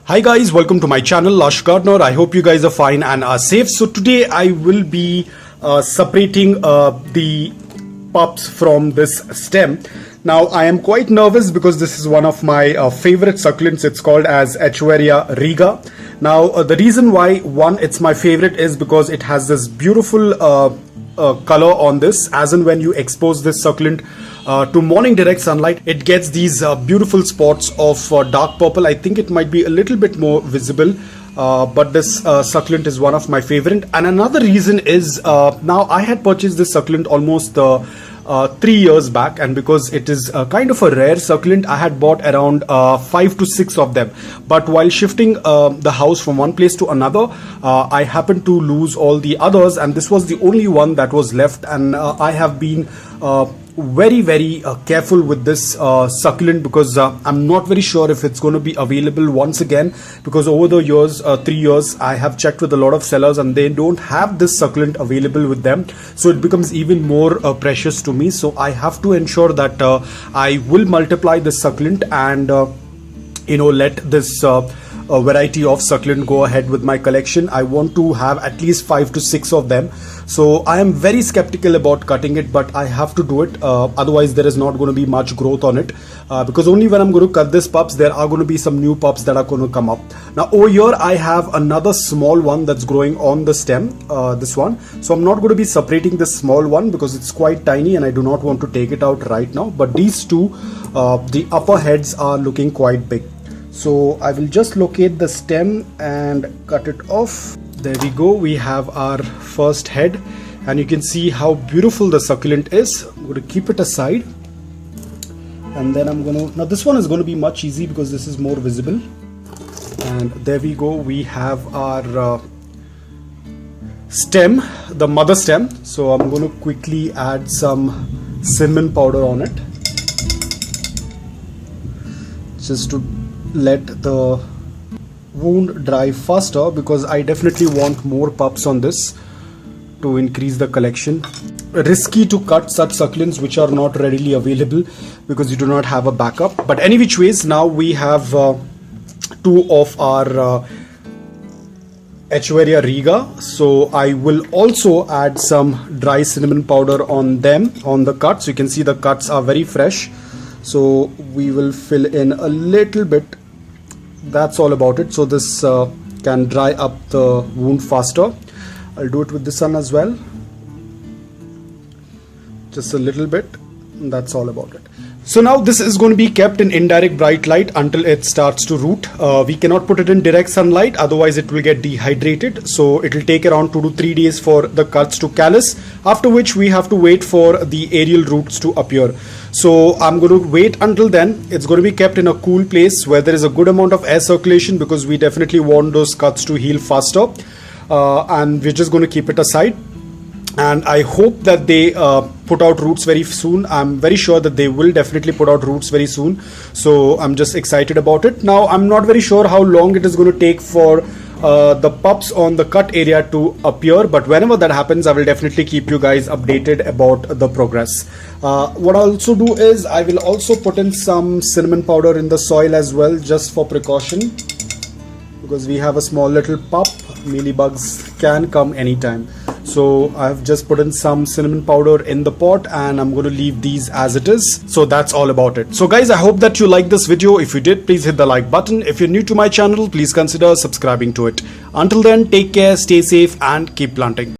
Hi guys, welcome to my channel Lush Gardener. I hope you guys are fine and are safe. So today I will be separating the pups from this stem. Now I am quite nervous because this is one of my favorite succulents. It's called as Echeveria riga. Now the reason why it's my favorite is because it has this beautiful color on this, as in when you expose this succulent to morning direct sunlight, it gets these beautiful spots of dark purple. I think it might be a little bit more visible, but this succulent is one of my favorite. And another reason is now I had purchased this succulent almost 3 years back, and because it is kind of a rare succulent, I had bought around 5 to 6 of them. But while shifting the house from one place to another, I happened to lose all the others, and this was the only one that was left. And I have been very careful with this succulent because I'm not very sure if it's going to be available once again, because over the years 3 years I have checked with a lot of sellers and they don't have this succulent available with them, so it becomes even more precious to me. So I have to ensure that I will multiply this succulent and let this a variety of succulent go ahead with my collection. I want to have at least 5 to 6 of them. So I am very skeptical about cutting it, but I have to do it. Otherwise there is not going to be much growth on it, because only when I'm going to cut this pups, there are going to be some new pups that are going to come up. Now over here I have another small one that's growing on the stem, this one. So I'm not going to be separating this small one because it's quite tiny and I do not want to take it out right now. But these two, the upper heads are looking quite big. So I will just locate the stem and cut it off. There we go. We have our first head, and you can see how beautiful the succulent is. I'm going to keep it aside, and then now this one is going to be much easy because this is more visible. And there we go. We have our stem, the mother stem. So I'm going to quickly add some cinnamon powder on it, just to let the wound dry faster, because I definitely want more pups on this to increase the collection. Risky to cut such succulents which are not readily available because you do not have a backup. But any which ways, now we have 2 of our Echeveria riga. So I will also add some dry cinnamon powder on them, on the cuts. You can see the cuts are very fresh, so we will fill in a little bit. That's all about it. So this can dry up the wound faster. I'll do it with this one as well, just a little bit. That's all about it. So now this is going to be kept in indirect bright light until it starts to root. We cannot put it in direct sunlight, otherwise it will get dehydrated. So it will take around 2 to 3 days for the cuts to callus, after which we have to wait for the aerial roots to appear. So I'm going to wait until then. It's going to be kept in a cool place where there is a good amount of air circulation, because we definitely want those cuts to heal faster. And we're just going to keep it aside. And I hope that they put out roots very soon. I'm very sure that they will definitely put out roots very soon. So I'm just excited about it. Now I'm not very sure how long it is going to take for the pups on the cut area to appear, but whenever that happens, I will definitely keep you guys updated about the progress. What I'll also do is I will also put in some cinnamon powder in the soil as well, just for precaution, because we have a small little pup. Mealybugs can come anytime. So I've just put in some cinnamon powder in the pot, and I'm going to leave these as it is. So that's all about it. So guys, I hope that you liked this video. If you did, please hit the like button. If you're new to my channel, please consider subscribing to it. Until then, take care, stay safe, and keep planting.